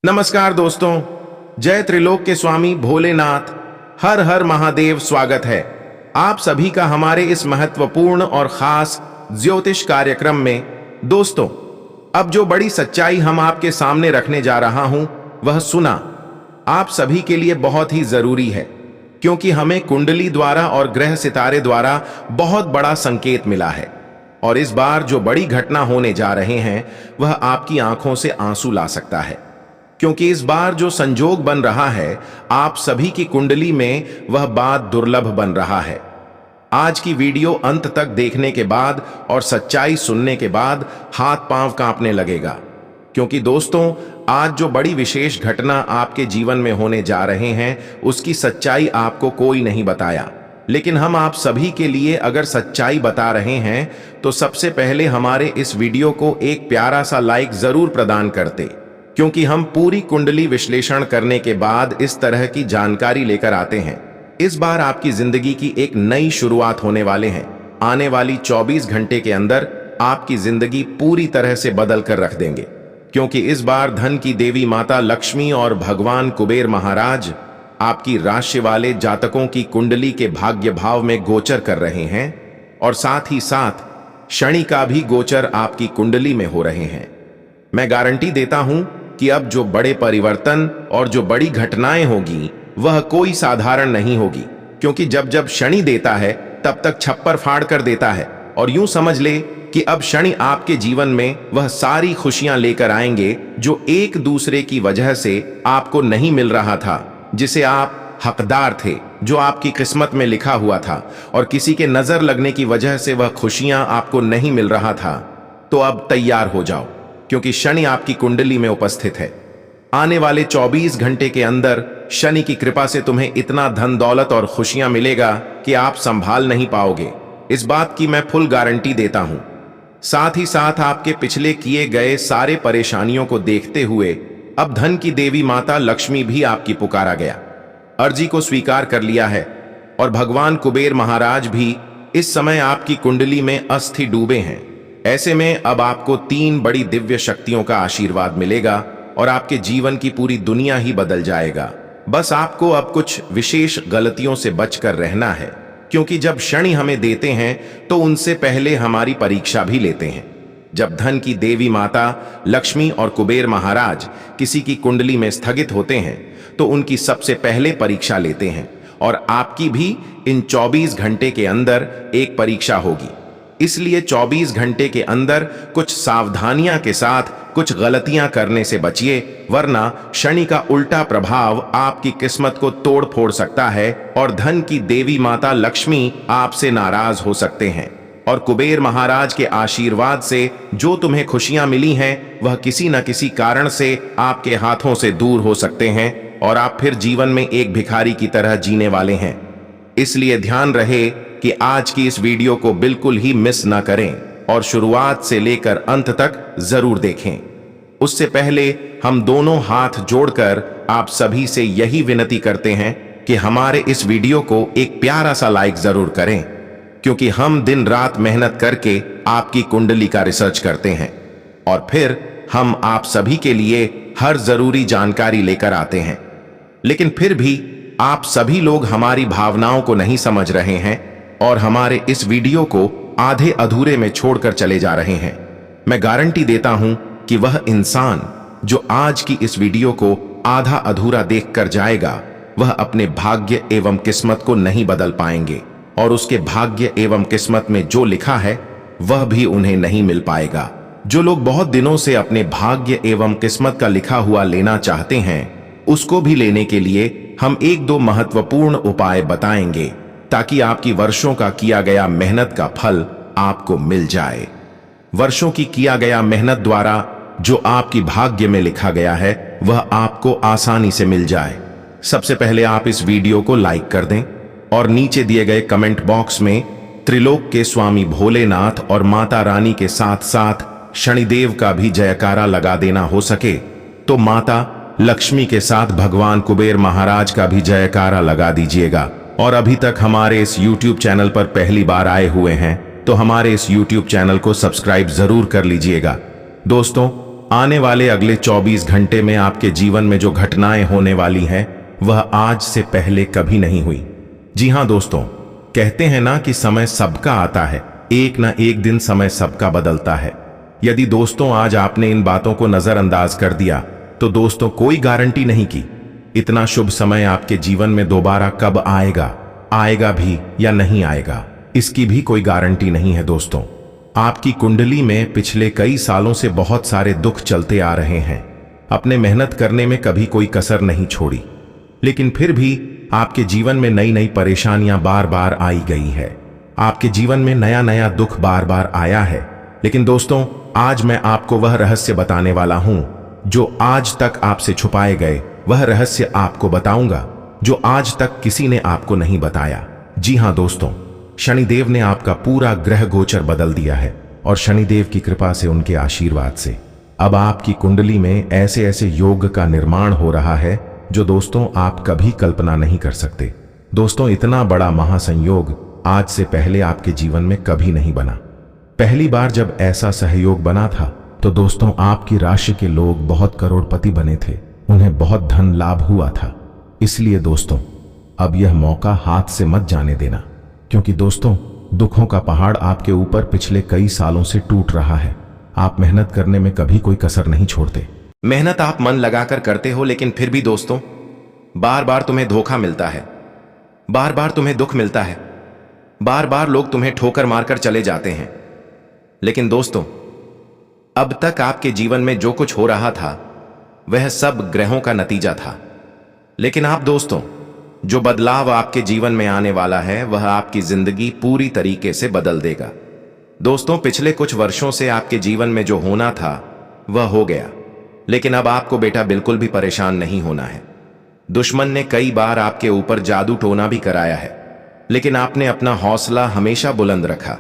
नमस्कार दोस्तों, जय त्रिलोक के स्वामी भोलेनाथ, हर हर महादेव। स्वागत है आप सभी का हमारे इस महत्वपूर्ण और खास ज्योतिष कार्यक्रम में। दोस्तों, अब जो बड़ी सच्चाई हम आपके सामने रखने जा रहा हूं, वह सुना आप सभी के लिए बहुत ही जरूरी है, क्योंकि हमें कुंडली द्वारा और ग्रह सितारे द्वारा बहुत बड़ा संकेत मिला है। और इस बार जो बड़ी घटना होने जा रहे हैं, वह आपकी आंखों से आंसू ला सकता है, क्योंकि इस बार जो संजोग बन रहा है आप सभी की कुंडली में, वह बात दुर्लभ बन रहा है। आज की वीडियो अंत तक देखने के बाद और सच्चाई सुनने के बाद हाथ पांव कांपने लगेगा, क्योंकि दोस्तों, आज जो बड़ी विशेष घटना आपके जीवन में होने जा रहे हैं, उसकी सच्चाई आपको कोई नहीं बताया। लेकिन हम आप सभी के लिए अगर सच्चाई बता रहे हैं, तो सबसे पहले हमारे इस वीडियो को एक प्यारा सा लाइक जरूर प्रदान करते, क्योंकि हम पूरी कुंडली विश्लेषण करने के बाद इस तरह की जानकारी लेकर आते हैं। इस बार आपकी जिंदगी की एक नई शुरुआत होने वाले हैं। आने वाली 24 घंटे के अंदर आपकी जिंदगी पूरी तरह से बदल कर रख देंगे, क्योंकि इस बार धन की देवी माता लक्ष्मी और भगवान कुबेर महाराज आपकी राशि वाले जातकों की कुंडली के भाग्य भाव में गोचर कर रहे हैं, और साथ ही साथ शनि का भी गोचर आपकी कुंडली में हो रहे हैं। मैं गारंटी देता हूं कि अब जो बड़े परिवर्तन और जो बड़ी घटनाएं होगी, वह कोई साधारण नहीं होगी, क्योंकि जब जब शनि देता है तब तक छप्पर फाड़ कर देता है। और यूं समझ ले कि अब शनि आपके जीवन में वह सारी खुशियां लेकर आएंगे जो एक दूसरे की वजह से आपको नहीं मिल रहा था, जिसे आप हकदार थे, जो आपकी किस्मत में लिखा हुआ था, और किसी के नजर लगने की वजह से वह खुशियां आपको नहीं मिल रहा था। तो अब तैयार हो जाओ, क्योंकि शनि आपकी कुंडली में उपस्थित है। आने वाले 24 घंटे के अंदर शनि की कृपा से तुम्हें इतना धन दौलत और खुशियां मिलेगा कि आप संभाल नहीं पाओगे। इस बात की मैं फुल गारंटी देता हूं। साथ ही साथ आपके पिछले किए गए सारे परेशानियों को देखते हुए अब धन की देवी माता लक्ष्मी भी आपकी पुकारा गया, अर्जी को स्वीकार कर लिया है। और भगवान कुबेर महाराज भी इस समय आपकी कुंडली में अस्थि डूबे हैं। ऐसे में अब आपको 3 बड़ी दिव्य शक्तियों का आशीर्वाद मिलेगा और आपके जीवन की पूरी दुनिया ही बदल जाएगा। बस आपको अब कुछ विशेष गलतियों से बचकर रहना है, क्योंकि जब शनि हमें देते हैं तो उनसे पहले हमारी परीक्षा भी लेते हैं। जब धन की देवी माता लक्ष्मी और कुबेर महाराज किसी की कुंडली में स्थगित होते हैं, तो उनकी सबसे पहले परीक्षा लेते हैं, और आपकी भी इन 24 घंटे के अंदर एक परीक्षा होगी। इसलिए 24 घंटे के अंदर कुछ सावधानियां के साथ कुछ गलतियां करने से बचिए, वरना शनि का उल्टा प्रभाव आपकी किस्मत को तोड़ फोड़ सकता है और धन की देवी माता लक्ष्मी आपसे नाराज हो सकते हैं। और कुबेर महाराज के आशीर्वाद से जो तुम्हें खुशियां मिली हैं, वह किसी न किसी कारण से आपके हाथों से दूर हो सकते हैं, और आप फिर जीवन में एक भिखारी की तरह जीने वाले हैं। इसलिए ध्यान रहे कि आज की इस वीडियो को बिल्कुल ही मिस ना करें और शुरुआत से लेकर अंत तक जरूर देखें। उससे पहले हम दोनों हाथ जोड़कर आप सभी से यही विनती करते हैं कि हमारे इस वीडियो को एक प्यारा सा लाइक जरूर करें, क्योंकि हम दिन रात मेहनत करके आपकी कुंडली का रिसर्च करते हैं, और फिर हम आप सभी के लिए हर जरूरी जानकारी लेकर आते हैं। लेकिन फिर भी आप सभी लोग हमारी भावनाओं को नहीं समझ रहे हैं और हमारे इस वीडियो को आधे अधूरे में छोड़कर चले जा रहे हैं। मैं गारंटी देता हूं कि वह इंसान जो आज की इस वीडियो को आधा अधूरा देखकर जाएगा, वह अपने भाग्य एवं किस्मत को नहीं बदल पाएंगे, और उसके भाग्य एवं किस्मत में जो लिखा है वह भी उन्हें नहीं मिल पाएगा। जो लोग बहुत दिनों से अपने भाग्य एवं किस्मत का लिखा हुआ लेना चाहते हैं, उसको भी लेने के लिए हम 1-2 महत्वपूर्ण उपाय बताएंगे, ताकि आपकी वर्षों का किया गया मेहनत का फल आपको मिल जाए। वर्षों की किया गया मेहनत द्वारा जो आपकी भाग्य में लिखा गया है, वह आपको आसानी से मिल जाए। सबसे पहले आप इस वीडियो को लाइक कर दें और नीचे दिए गए कमेंट बॉक्स में त्रिलोक के स्वामी भोलेनाथ और माता रानी के साथ साथ शनिदेव का भी जयकारा लगा देना। हो सके तो माता लक्ष्मी के साथ भगवान कुबेर महाराज का भी जयकारा लगा दीजिएगा। और अभी तक हमारे इस YouTube चैनल पर पहली बार आए हुए हैं, तो हमारे इस YouTube चैनल को सब्सक्राइब जरूर कर लीजिएगा। दोस्तों, आने वाले अगले 24 घंटे में आपके जीवन में जो घटनाएं होने वाली हैं वह आज से पहले कभी नहीं हुई। जी हां दोस्तों, कहते हैं ना कि समय सबका आता है, एक ना एक दिन समय सबका बदलता है। यदि दोस्तों आज आपने इन बातों को नजरअंदाज कर दिया तो दोस्तों कोई गारंटी नहीं की इतना शुभ समय आपके जीवन में दोबारा कब आएगा, आएगा भी या नहीं आएगा, इसकी भी कोई गारंटी नहीं है। दोस्तों, आपकी कुंडली में पिछले कई सालों से बहुत सारे दुख चलते आ रहे हैं। अपने मेहनत करने में कभी कोई कसर नहीं छोड़ी, लेकिन फिर भी आपके जीवन में नई नई परेशानियां बार बार आई गई है। आपके जीवन में नया नया दुख बार बार आया है। लेकिन दोस्तों, आज मैं आपको वह रहस्य बताने वाला हूं जो आज तक आपसे छुपाए गए। वह रहस्य आपको बताऊंगा जो आज तक किसी ने आपको नहीं बताया। जी हां दोस्तों, शनिदेव ने आपका पूरा ग्रह गोचर बदल दिया है और शनिदेव की कृपा से, उनके आशीर्वाद से अब आपकी कुंडली में ऐसे ऐसे योग का निर्माण हो रहा है जो दोस्तों आप कभी कल्पना नहीं कर सकते। दोस्तों, इतना बड़ा महासंयोग आज से पहले आपके जीवन में कभी नहीं बना। पहली बार जब ऐसा सहयोग बना था तो दोस्तों आपकी राशि के लोग बहुत करोड़पति बने थे, उन्हें बहुत धन लाभ हुआ था। इसलिए दोस्तों, अब यह मौका हाथ से मत जाने देना, क्योंकि दोस्तों दुखों का पहाड़ आपके ऊपर पिछले कई सालों से टूट रहा है। आप मेहनत करने में कभी कोई कसर नहीं छोड़ते। मेहनत आप मन लगाकर करते हो, लेकिन फिर भी दोस्तों बार बार तुम्हें धोखा मिलता है, बार बार तुम्हें दुख मिलता है, बार बार लोग तुम्हें ठोकर मारकर चले जाते हैं। लेकिन दोस्तों, अब तक आपके जीवन में जो कुछ हो रहा था वह सब ग्रहों का नतीजा था। लेकिन आप दोस्तों, जो बदलाव आपके जीवन में आने वाला है वह आपकी जिंदगी पूरी तरीके से बदल देगा। दोस्तों, पिछले कुछ वर्षों से आपके जीवन में जो होना था वह हो गया, लेकिन अब आपको बेटा बिल्कुल भी परेशान नहीं होना है। दुश्मन ने कई बार आपके ऊपर जादू टोना भी कराया है, लेकिन आपने अपना हौसला हमेशा बुलंद रखा।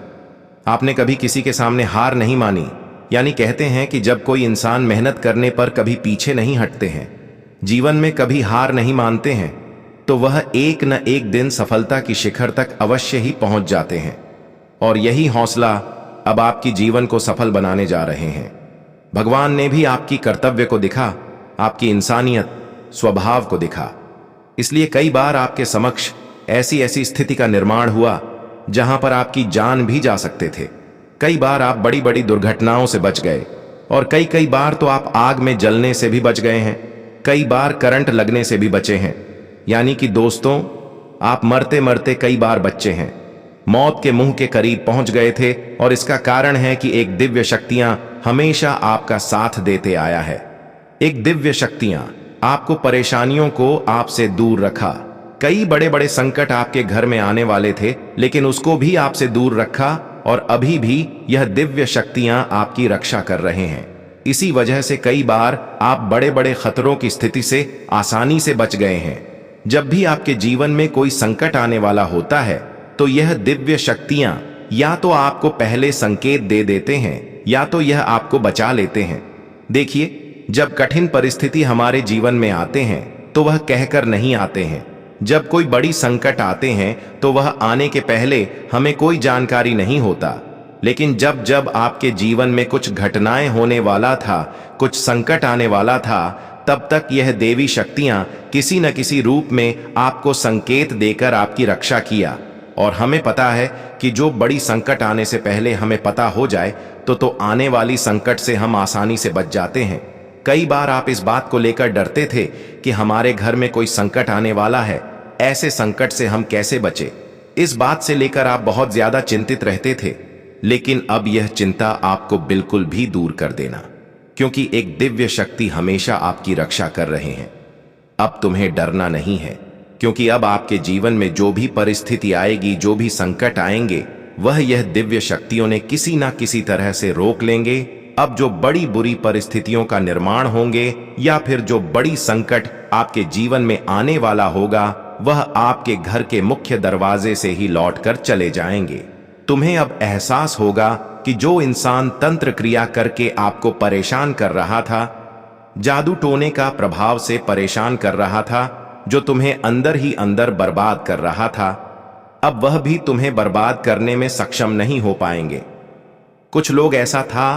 आपने कभी किसी के सामने हार नहीं मानी। यानी कहते हैं कि जब कोई इंसान मेहनत करने पर कभी पीछे नहीं हटते हैं, जीवन में कभी हार नहीं मानते हैं, तो वह एक न एक दिन सफलता की शिखर तक अवश्य ही पहुंच जाते हैं। और यही हौसला अब आपकी जीवन को सफल बनाने जा रहे हैं। भगवान ने भी आपकी कर्तव्य को दिखा, आपकी इंसानियत स्वभाव को दिखा। इसलिए कई बार आपके समक्ष ऐसी ऐसी स्थिति का निर्माण हुआ जहां पर आपकी जान भी जा सकते थे। कई बार आप बड़ी बड़ी दुर्घटनाओं से बच गए और कई बार तो आप आग में जलने से भी बच गए हैं, कई बार करंट लगने से भी बचे हैं। यानी कि दोस्तों, आप मरते मरते कई बार बचे हैं, मौत के मुंह के करीब पहुंच गए थे। और इसका कारण है कि एक दिव्य शक्तियां हमेशा आपका साथ देते आया है। एक दिव्य शक्तियां आपको परेशानियों को आपसे दूर रखा। कई बड़े बड़े संकट आपके घर में आने वाले थे, लेकिन उसको भी आपसे दूर रखा और अभी भी यह दिव्य शक्तियां आपकी रक्षा कर रहे हैं। इसी वजह से कई बार आप बड़े बड़े खतरों की स्थिति से आसानी से बच गए हैं। जब भी आपके जीवन में कोई संकट आने वाला होता है तो यह दिव्य शक्तियां या तो आपको पहले संकेत दे देते हैं या तो यह आपको बचा लेते हैं। देखिए, जब कठिन परिस्थिति हमारे जीवन में आते हैं तो वह कहकर नहीं आते हैं। जब कोई बड़ी संकट आते हैं तो वह आने के पहले हमें कोई जानकारी नहीं होता। लेकिन जब जब आपके जीवन में कुछ घटनाएं होने वाला था, कुछ संकट आने वाला था, तब तक यह देवी शक्तियां किसी न किसी रूप में आपको संकेत देकर आपकी रक्षा किया। और हमें पता है कि जो बड़ी संकट आने से पहले हमें पता हो जाए तो आने वाली संकट से हम आसानी से बच जाते हैं। कई बार आप इस बात को लेकर डरते थे कि हमारे घर में कोई संकट आने वाला है, ऐसे संकट से हम कैसे बचे। इस बात से लेकर आप बहुत ज्यादा चिंतित रहते थे। लेकिन अब यह चिंता आपको बिल्कुल भी दूर कर देना, क्योंकि एक दिव्य शक्ति हमेशा आपकी रक्षा कर रहे हैं। अब तुम्हें डरना नहीं है, क्योंकि अब आपके जीवन में जो भी परिस्थिति आएगी, जो भी संकट आएंगे, वह यह दिव्य शक्तियों ने किसी ना किसी तरह से रोक लेंगे। अब जो बड़ी बुरी परिस्थितियों का निर्माण होंगे या फिर जो बड़ी संकट आपके जीवन में आने वाला होगा, वह आपके घर के मुख्य दरवाजे से ही लौटकर चले जाएंगे। तुम्हें अब एहसास होगा कि जो इंसान तंत्र क्रिया करके आपको परेशान कर रहा था, जादू टोने का प्रभाव से परेशान कर रहा था, जो तुम्हें अंदर ही अंदर बर्बाद कर रहा था, अब वह भी तुम्हें बर्बाद करने में सक्षम नहीं हो पाएंगे। कुछ लोग ऐसा था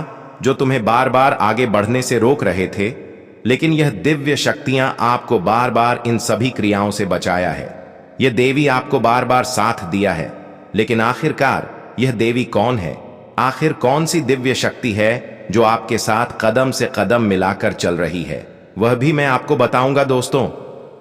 जो तुम्हें बार बार आगे बढ़ने से रोक रहे थे, लेकिन यह दिव्य शक्तियां आपको बार बार इन सभी क्रियाओं से बचाया है। यह देवी आपको बार बार साथ दिया है, लेकिन आखिरकार यह देवी कौन है? आखिर कौन सी दिव्य शक्ति है जो आपके साथ कदम से कदम मिलाकर चल रही है? वह भी मैं आपको बताऊंगा दोस्तों।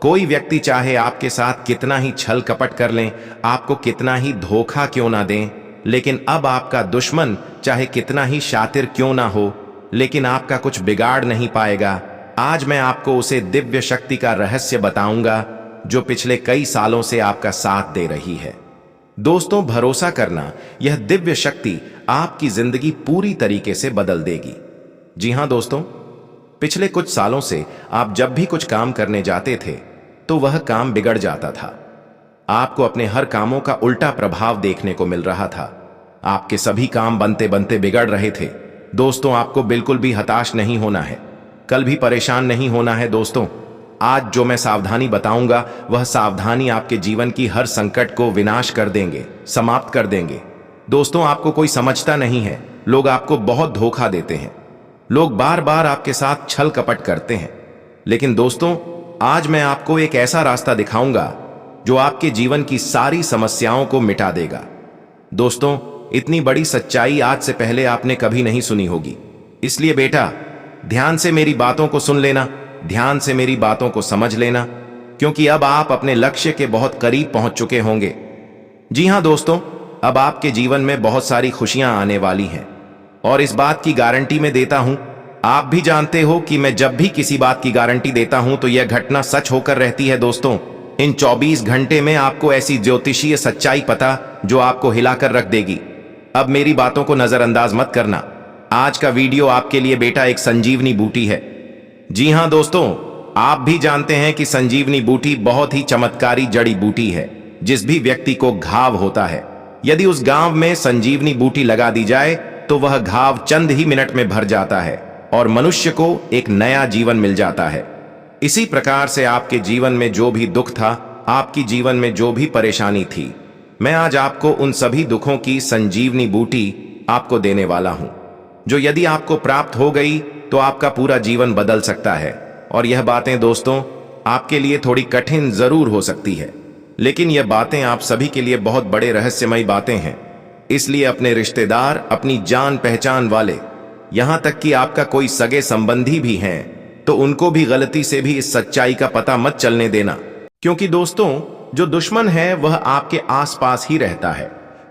कोई व्यक्ति चाहे आपके साथ कितना ही छल कपट कर लें, आपको कितना ही धोखा क्यों ना दें, लेकिन अब आपका दुश्मन चाहे कितना ही शातिर क्यों ना हो, लेकिन आपका कुछ बिगाड़ नहीं पाएगा। आज मैं आपको उसे दिव्य शक्ति का रहस्य बताऊंगा जो पिछले कई सालों से आपका साथ दे रही है। दोस्तों, भरोसा करना, यह दिव्य शक्ति आपकी जिंदगी पूरी तरीके से बदल देगी। जी हां दोस्तों, पिछले कुछ सालों से आप जब भी कुछ काम करने जाते थे तो वह काम बिगड़ जाता था। आपको अपने हर कामों का उल्टा प्रभाव देखने को मिल रहा था। आपके सभी काम बनते बनते बिगड़ रहे थे। दोस्तों, आपको बिल्कुल भी हताश नहीं होना है, कल भी परेशान नहीं होना है। दोस्तों, आज जो मैं सावधानी बताऊंगा वह सावधानी आपके जीवन की हर संकट को विनाश कर देंगे, समाप्त कर देंगे। दोस्तों, आपको कोई समझता नहीं है, लोग आपको बहुत धोखा देते हैं, लोग बार बार आपके साथ छल कपट करते हैं, लेकिन दोस्तों आज मैं आपको एक ऐसा रास्ता दिखाऊंगा जो आपके जीवन की सारी समस्याओं को मिटा देगा। दोस्तों, इतनी बड़ी सच्चाई आज से पहले आपने कभी नहीं सुनी होगी, इसलिए बेटा ध्यान से मेरी बातों को सुन लेना, ध्यान से मेरी बातों को समझ लेना, क्योंकि अब आप अपने लक्ष्य के बहुत करीब पहुंच चुके होंगे। जी हां दोस्तों, अब आपके जीवन में बहुत सारी खुशियां आने वाली हैं और इस बात की गारंटी मैं देता हूं। आप भी जानते हो कि मैं जब भी किसी बात की गारंटी देता हूं तो यह घटना सच होकर रहती है। दोस्तों, इन 24 घंटे में आपको ऐसी ज्योतिषीय सच्चाई पता जो आपको हिलाकर रख देगी। अब मेरी बातों को नजरअंदाज मत करना। आज का वीडियो आपके लिए बेटा एक संजीवनी बूटी है। जी हां दोस्तों, आप भी जानते हैं कि संजीवनी बूटी बहुत ही चमत्कारी जड़ी बूटी है। जिस भी व्यक्ति को घाव होता है, यदि उस घाव में संजीवनी बूटी लगा दी जाए तो वह घाव चंद ही मिनट में भर जाता है और मनुष्य को एक नया जीवन मिल जाता है। इसी प्रकार से आपके जीवन में जो भी दुख था, आपकी जीवन में जो भी परेशानी थी, मैं आज आपको उन सभी दुखों की संजीवनी बूटी आपको देने वाला हूं, जो यदि आपको प्राप्त हो गई तो आपका पूरा जीवन बदल सकता है। और यह बातें दोस्तों आपके लिए थोड़ी कठिन जरूर हो सकती है, लेकिन यह बातें आप सभी के लिए बहुत बड़े रहस्यमयी बातें हैं। इसलिए अपने रिश्तेदार, अपनी जान पहचान वाले, यहां तक कि आपका कोई सगे संबंधी भी हैं, तो उनको भी गलती से भी इस सच्चाई का पता मत चलने देना, क्योंकि दोस्तों जो दुश्मन है वह आपके आसपास ही रहता है,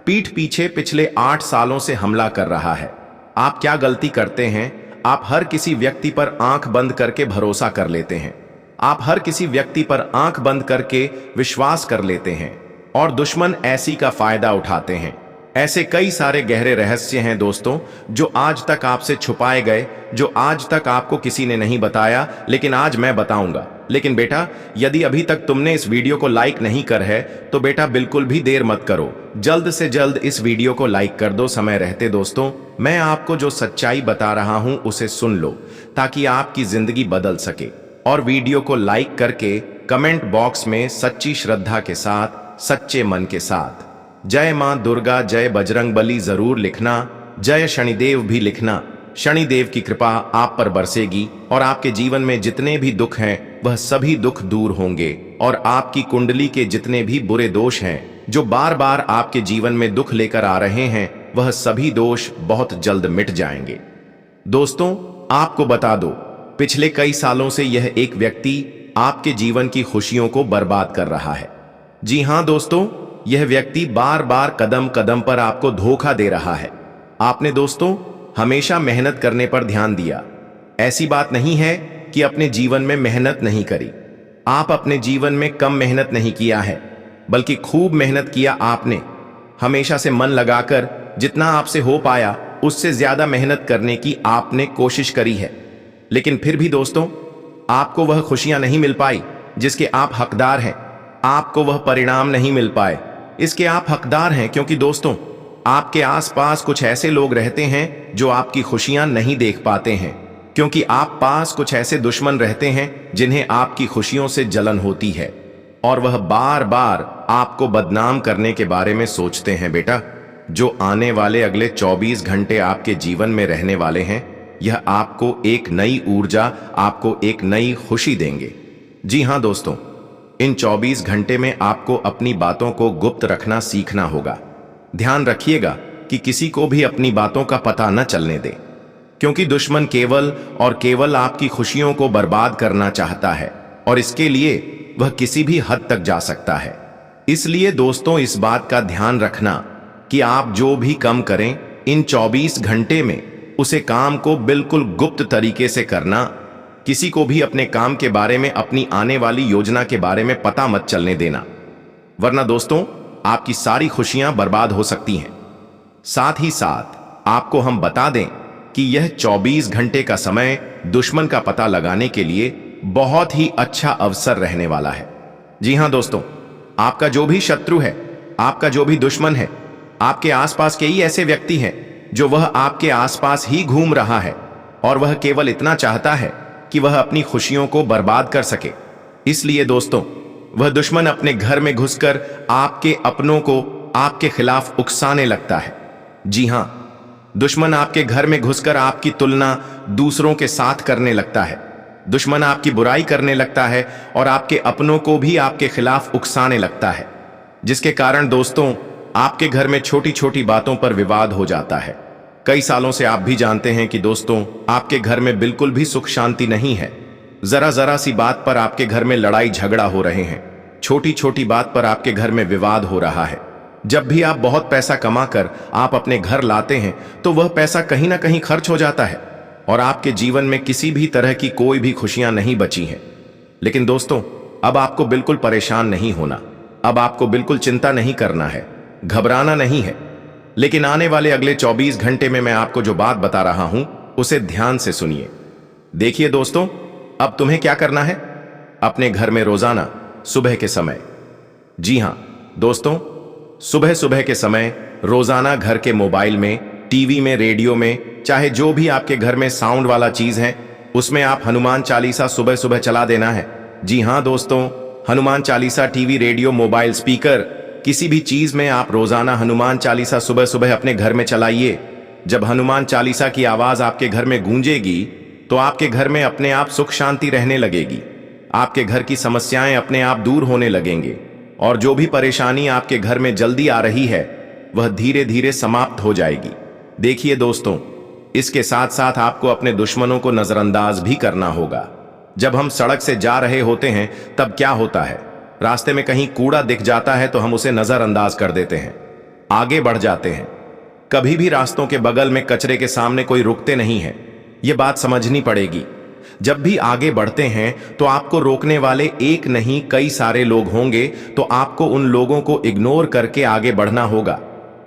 पीठ पीछे पिछले 8 सालों से हमला कर रहा है। आप क्या गलती करते हैं? आप हर किसी व्यक्ति पर आंख बंद करके भरोसा कर लेते हैं, आप हर किसी व्यक्ति पर आंख बंद करके विश्वास कर लेते हैं और दुश्मन ऐसी का फायदा उठाते हैं। ऐसे कई सारे गहरे रहस्य हैं दोस्तों जो आज तक आपसे छुपाए गए, जो आज तक आपको किसी ने नहीं बताया, लेकिन आज मैं बताऊंगा। लेकिन बेटा, यदि अभी तक तुमने इस वीडियो को लाइक नहीं कर है तो बेटा बिल्कुल भी देर मत करो, जल्द से जल्द इस वीडियो को लाइक कर दो समय रहते। दोस्तों, मैं आपको जो सच्चाई बता रहा हूं उसे सुन लो ताकि आपकी जिंदगी बदल सके। और वीडियो को लाइक करके कमेंट बॉक्स में सच्ची श्रद्धा के साथ, सच्चे मन के साथ जय मां दुर्गा, जय बजरंग बली जरूर लिखना, जय शनिदेव भी लिखना। शनिदेव की कृपा आप पर बरसेगी और आपके जीवन में जितने भी दुख हैं वह सभी दुख दूर होंगे और आपकी कुंडली के जितने भी बुरे दोष हैं जो बार बार आपके जीवन में दुख लेकर आ रहे हैं, वह सभी दोष बहुत जल्द मिट जाएंगे। दोस्तों, आपको बता दो, पिछले कई सालों से यह एक व्यक्ति आपके जीवन की खुशियों को बर्बाद कर रहा है। जी हां दोस्तों, यह व्यक्ति बार बार कदम कदम पर आपको धोखा दे रहा है। आपने दोस्तों हमेशा मेहनत करने पर ध्यान दिया, ऐसी बात नहीं है कि अपने जीवन में मेहनत नहीं करी। आप अपने जीवन में कम मेहनत नहीं किया है, बल्कि खूब मेहनत किया। आपने हमेशा से मन लगाकर जितना आपसे हो पाया उससे ज्यादा मेहनत करने की आपने कोशिश करी है, लेकिन फिर भी दोस्तों आपको वह खुशियां नहीं मिल पाई जिसके आप हकदार हैं। आपको वह परिणाम नहीं मिल पाए इसके आप हकदार हैं, क्योंकि दोस्तों आपके आसपास कुछ ऐसे लोग रहते हैं जो आपकी खुशियां नहीं देख पाते हैं, क्योंकि आप पास कुछ ऐसे दुश्मन रहते हैं जिन्हें आपकी खुशियों से जलन होती है और वह बार बार आपको बदनाम करने के बारे में सोचते हैं। बेटा, जो आने वाले अगले 24 घंटे आपके जीवन में रहने वाले हैं यह आपको एक नई ऊर्जा, आपको एक नई खुशी देंगे। जी हाँ दोस्तों, इन 24 घंटे में आपको अपनी बातों को गुप्त रखना सीखना होगा। ध्यान रखिएगा कि किसी को भी अपनी बातों का पता न चलने दे, क्योंकि दुश्मन केवल और केवल आपकी खुशियों को बर्बाद करना चाहता है और इसके लिए वह किसी भी हद तक जा सकता है। इसलिए दोस्तों, इस बात का ध्यान रखना कि आप जो भी काम करें इन 24 घंटे में उसे काम को बिल्कुल गुप्त तरीके से करना। किसी को भी अपने काम के बारे में, अपनी आने वाली योजना के बारे में पता मत चलने देना, वरना दोस्तों आपकी सारी खुशियां बर्बाद हो सकती हैं। साथ ही साथ आपको हम बता दें कि यह 24 घंटे का समय दुश्मन का पता लगाने के लिए बहुत ही अच्छा अवसर रहने वाला है। जी हां दोस्तों, आपका जो भी शत्रु है, आपका जो भी दुश्मन है, आपके आसपास के ही ऐसे व्यक्ति हैं जो वह आपके आसपास ही घूम रहा है और वह केवल इतना चाहता है कि वह अपनी खुशियों को बर्बाद कर सके। इसलिए दोस्तों, वह दुश्मन अपने घर में घुसकर आपके अपनों को आपके खिलाफ उकसाने लगता है। जी हां, दुश्मन आपके घर में घुसकर आपकी तुलना दूसरों के साथ करने लगता है। दुश्मन आपकी बुराई करने लगता है और आपके अपनों को भी आपके खिलाफ उकसाने लगता है, जिसके कारण दोस्तों आपके घर में छोटी छोटी बातों पर विवाद हो जाता है। कई सालों से आप भी जानते हैं कि दोस्तों आपके घर में बिल्कुल भी सुख शांति नहीं है। जरा जरा सी बात पर आपके घर में लड़ाई झगड़ा हो रहे हैं, छोटी छोटी बात पर आपके घर में विवाद हो रहा है। जब भी आप बहुत पैसा कमाकर आप अपने घर लाते हैं तो वह पैसा कहीं ना कहीं खर्च हो जाता है और आपके जीवन में किसी भी तरह की कोई भी खुशियां नहीं बची हैं। लेकिन दोस्तों, अब आपको बिल्कुल परेशान नहीं होना, अब आपको बिल्कुल चिंता नहीं करना है, घबराना नहीं है। लेकिन आने वाले अगले 24 घंटे में मैं आपको जो बात बता रहा हूं उसे ध्यान से सुनिए। देखिए दोस्तों, अब तुम्हें क्या करना है, अपने घर में रोजाना सुबह के समय, जी हां दोस्तों, सुबह सुबह के समय रोजाना घर के मोबाइल में, टीवी में, रेडियो में, चाहे जो भी आपके घर में साउंड वाला चीज है, उसमें आप हनुमान चालीसा सुबह सुबह चला देना है। जी हां दोस्तों, Hanuman Chalisa, TV, radio, mobile, speaker, किसी भी चीज में आप रोजाना हनुमान चालीसा सुबह सुबह अपने घर में चलाइए। जब हनुमान चालीसा की आवाज आपके घर में गूंजेगी तो आपके घर में अपने आप सुख शांति रहने लगेगी, आपके घर की समस्याएं अपने आप दूर होने लगेंगे और जो भी परेशानी आपके घर में जल्दी आ रही है वह धीरे धीरे समाप्त हो जाएगी। देखिए दोस्तों, इसके साथ साथ आपको अपने दुश्मनों को नजरअंदाज भी करना होगा। जब हम सड़क से जा रहे होते हैं तब क्या होता है, रास्ते में कहीं कूड़ा दिख जाता है तो हम उसे नजरअंदाज कर देते हैं, आगे बढ़ जाते हैं। कभी भी रास्तों के बगल में कचरे के सामने कोई रुकते नहीं है, यह बात समझनी पड़ेगी। जब भी आगे बढ़ते हैं तो आपको रोकने वाले एक नहीं कई सारे लोग होंगे, तो आपको उन लोगों को इग्नोर करके आगे बढ़ना होगा।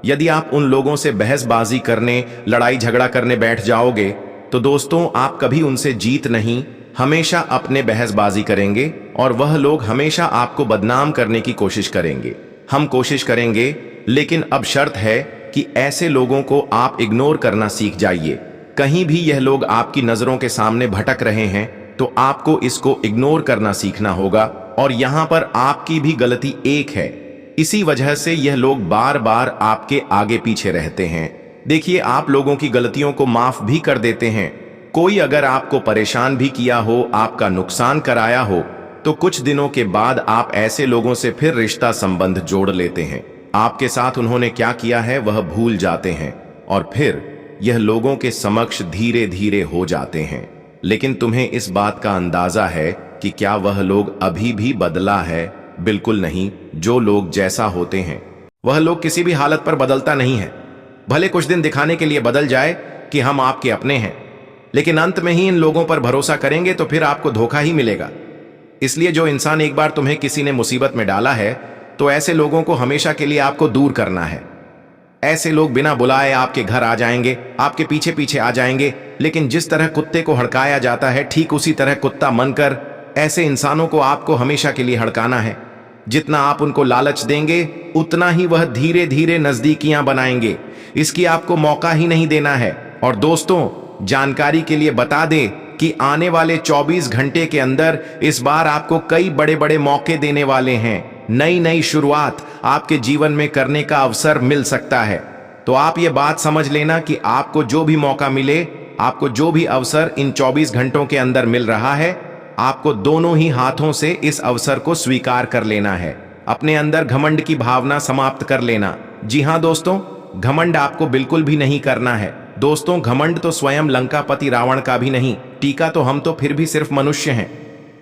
यदि आप उन लोगों से बहसबाजी करने, लड़ाई झगड़ा करने बैठ जाओगे तो दोस्तों आप कभी उनसे जीत नहीं, हमेशा अपने बहसबाजी करेंगे और वह लोग हमेशा आपको बदनाम करने की कोशिश करेंगे। हम कोशिश करेंगे, लेकिन अब शर्त है कि ऐसे लोगों को आप इग्नोर करना सीख जाइए। कहीं भी यह लोग आपकी नजरों के सामने भटक रहे हैं तो आपको इसको इग्नोर करना सीखना होगा और यहां पर आपकी भी गलती एक है, इसी वजह से यह लोग बार बार आपके आगे पीछे रहते हैं। देखिए, आप लोगों की गलतियों को माफ भी कर देते हैं। कोई अगर आपको परेशान भी किया हो, आपका नुकसान कराया हो, तो कुछ दिनों के बाद आप ऐसे लोगों से फिर रिश्ता संबंध जोड़ लेते हैं। आपके साथ उन्होंने क्या किया है वह भूल जाते हैं और फिर यह लोगों के समक्ष धीरे धीरे हो जाते हैं। लेकिन तुम्हें इस बात का अंदाजा है कि क्या वह लोग अभी भी बदला है? बिल्कुल नहीं। जो लोग जैसा होते हैं वह लोग किसी भी हालत पर बदलता नहीं है। भले कुछ दिन दिखाने के लिए बदल जाए कि हम आपके अपने हैं, लेकिन अंत में ही इन लोगों पर भरोसा करेंगे तो फिर आपको धोखा ही मिलेगा। इसलिए जो इंसान एक बार तुम्हें किसी ने मुसीबत में डाला है तो ऐसे लोगों को हमेशा के लिए आपको दूर करना है। ऐसे लोग बिना बुलाए आपके घर आ जाएंगे, आपके पीछे पीछे आ जाएंगे, लेकिन जिस तरह कुत्ते को हड़काया जाता है ठीक उसी तरह कुत्ता मनकर ऐसे इंसानों को आपको हमेशा के लिए हड़काना है। जितना आप उनको लालच देंगे उतना ही वह धीरे धीरे नजदीकियां बनाएंगे। इसकी आपको मौका ही नहीं देना है। और दोस्तों, जानकारी के लिए बता दें कि आने वाले 24 घंटे के अंदर इस बार आपको कई बड़े बड़े मौके देने वाले हैं। नई नई शुरुआत आपके जीवन में करने का अवसर मिल सकता है। तो आप ये बात समझ लेना कि आपको जो भी मौका मिले आपको जो भी अवसर इन 24 घंटों के अंदर मिल रहा है, आपको दोनों ही हाथों से इस अवसर को स्वीकार कर लेना है। अपने अंदर घमंड की भावना समाप्त कर लेना। जी हां दोस्तों, घमंड आपको बिल्कुल भी नहीं करना है। दोस्तों, घमंड तो स्वयं लंकापति रावण का भी नहीं, टीका तो हम तो फिर भी सिर्फ मनुष्य हैं।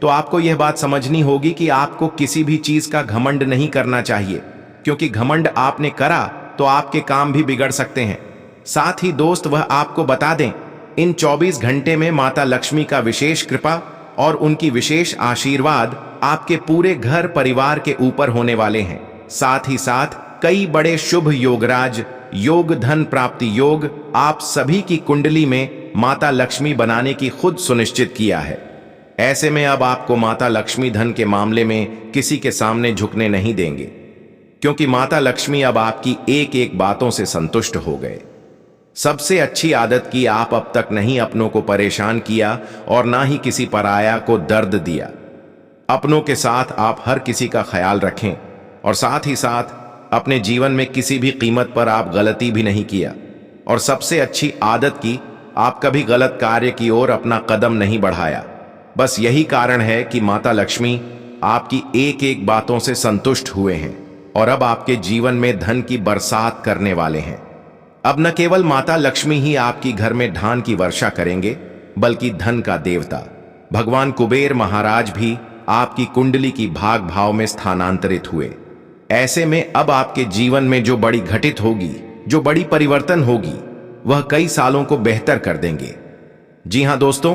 तो आपको यह बात समझनी होगी कि आपको किसी भी चीज का घमंड नहीं करना चाहिए, क्योंकि घमंड आपने करा तो आपके काम भी बिगड़ सकते हैं। साथ ही दोस्त, वह आपको बता दें, इन 24 घंटे में माता लक्ष्मी का विशेष कृपा और उनकी विशेष आशीर्वाद आपके पूरे घर परिवार के ऊपर होने वाले हैं। साथ ही साथ कई बड़े शुभ योगराज योग, धन प्राप्ति योग आप सभी की कुंडली में माता लक्ष्मी बनाने की खुद सुनिश्चित किया है। ऐसे में अब आपको माता लक्ष्मी धन के मामले में किसी के सामने झुकने नहीं देंगे, क्योंकि माता लक्ष्मी अब आपकी एक एक बातों से संतुष्ट हो गए। सबसे अच्छी आदत की आप अब तक नहीं अपनों को परेशान किया और ना ही किसी पराया को दर्द दिया। अपनों के साथ आप हर किसी का ख्याल रखें और साथ ही साथ अपने जीवन में किसी भी कीमत पर आप गलती भी नहीं किया। और सबसे अच्छी आदत की, आप कभी गलत कार्य की ओर अपना कदम नहीं बढ़ाया। बस यही कारण है कि माता लक्ष्मी आपकी एक एक बातों से संतुष्ट हुए हैं और अब आपके जीवन में धन की बरसात करने वाले हैं। अब न केवल माता लक्ष्मी ही आपकी घर में धान की वर्षा करेंगे, बल्कि धन का देवता भगवान कुबेर महाराज भी आपकी कुंडली की भाग भाव में स्थानांतरित हुए। ऐसे में अब आपके जीवन में जो बड़ी घटित होगी, जो बड़ी परिवर्तन होगी, वह कई सालों को बेहतर कर देंगे। जी हां दोस्तों,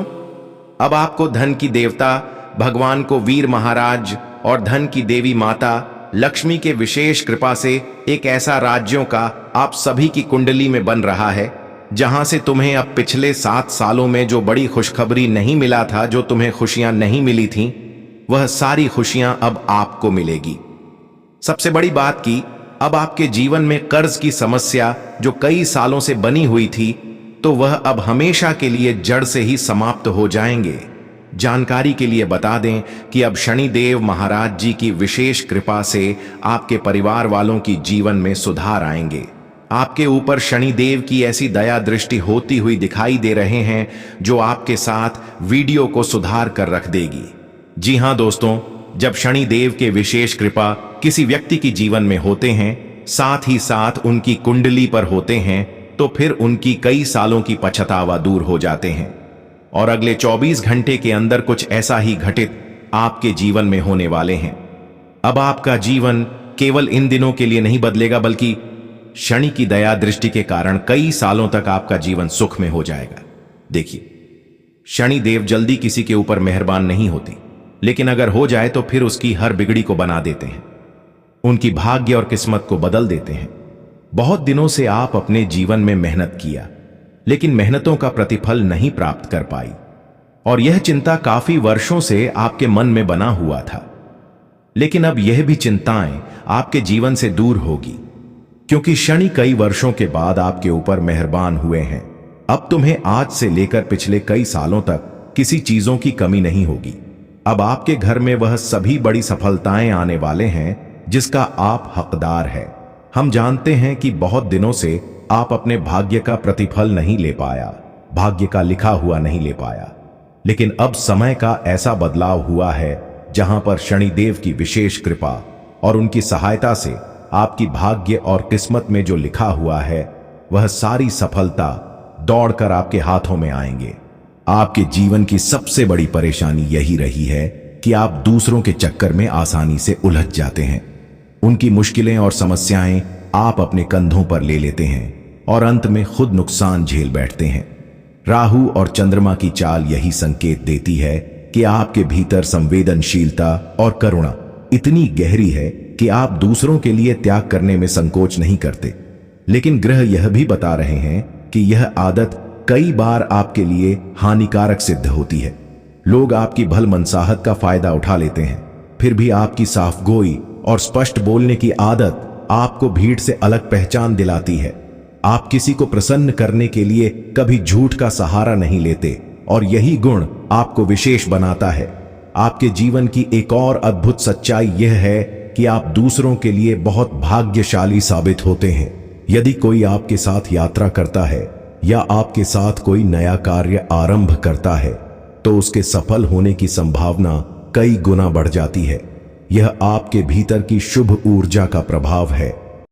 अब आपको धन की देवता भगवान को वीर महाराज और धन की देवी माता लक्ष्मी के विशेष कृपा से एक ऐसा राज्यों का आप सभी की कुंडली में बन रहा है, जहां से तुम्हें अब पिछले 7 सालों में जो बड़ी खुशखबरी नहीं मिला था, जो तुम्हें खुशियां नहीं मिली थीं, वह सारी खुशियां अब आपको मिलेगी। सबसे बड़ी बात की, अब आपके जीवन में कर्ज की समस्या जो कई सालों से बनी हुई थी, तो वह अब हमेशा के लिए जड़ से ही समाप्त हो जाएंगे। जानकारी के लिए बता दें कि अब शनिदेव महाराज जी की विशेष कृपा से आपके परिवार वालों की जीवन में सुधार आएंगे। आपके ऊपर शनिदेव की ऐसी दया दृष्टि होती हुई दिखाई दे रहे हैं, जो आपके साथ वीडियो को सुधार कर रख देगी। जी हां दोस्तों, जब शनिदेव के विशेष कृपा किसी व्यक्ति की जीवन में होते हैं, साथ ही साथ उनकी कुंडली पर होते हैं, तो फिर उनकी कई सालों की पछतावा दूर हो जाते हैं और अगले 24 घंटे के अंदर कुछ ऐसा ही घटित आपके जीवन में होने वाले हैं। अब आपका जीवन केवल इन दिनों के लिए नहीं बदलेगा, बल्कि शनि की दया दृष्टि के कारण कई सालों तक आपका जीवन सुख में हो जाएगा। देखिए, शनि देव जल्दी किसी के ऊपर मेहरबान नहीं होती, लेकिन अगर हो जाए तो फिर उसकी हर बिगड़ी को बना देते हैं, उनकी भाग्य और किस्मत को बदल देते हैं। बहुत दिनों से आप अपने जीवन में मेहनत किया, लेकिन मेहनतों का प्रतिफल नहीं प्राप्त कर पाई, और यह चिंता काफी वर्षों से आपके मन में बना हुआ था। लेकिन अब यह भी चिंताएं आपके जीवन से दूर होगी, क्योंकि शनि कई वर्षों के बाद आपके ऊपर मेहरबान हुए हैं। अब तुम्हें आज से लेकर पिछले कई सालों तक किसी चीजों की कमी नहीं होगी। अब आपके घर में वह सभी बड़ी सफलताएं आने वाले हैं जिसका आप हकदार है। हम जानते हैं कि बहुत दिनों से आप अपने भाग्य का प्रतिफल नहीं ले पाया, भाग्य का लिखा हुआ नहीं ले पाया, लेकिन अब समय का ऐसा बदलाव हुआ है जहां पर शनिदेव की विशेष कृपा और उनकी सहायता से आपकी भाग्य और किस्मत में जो लिखा हुआ है, वह सारी सफलता दौड़कर आपके हाथों में आएंगे। आपके जीवन की सबसे बड़ी परेशानी यही रही है कि आप दूसरों के चक्कर में आसानी से उलझ जाते हैं। उनकी मुश्किलें और समस्याएं आप अपने कंधों पर ले लेते हैं और अंत में खुद नुकसान झेल बैठते हैं। राहु और चंद्रमा की चाल यही संकेत देती है कि आपके भीतर संवेदनशीलता और करुणा इतनी गहरी है कि आप दूसरों के लिए त्याग करने में संकोच नहीं करते। लेकिन ग्रह यह भी बता रहे हैं कि यह आदत कई बार आपके लिए हानिकारक सिद्ध होती है। लोग आपकी भलमनसाहत का फायदा उठा लेते हैं, फिर भी आपकी साफगोई और स्पष्ट बोलने की आदत आपको भीड़ से अलग पहचान दिलाती है। आप किसी को प्रसन्न करने के लिए कभी झूठ का सहारा नहीं लेते और यही गुण आपको विशेष बनाता है। आपके जीवन की एक और अद्भुत सच्चाई यह है कि आप दूसरों के लिए बहुत भाग्यशाली साबित होते हैं। यदि कोई आपके साथ यात्रा करता है या आपके साथ कोई नया कार्य आरंभ करता है तो उसके सफल होने की संभावना कई गुना बढ़ जाती है। यह आपके भीतर की शुभ ऊर्जा का प्रभाव है।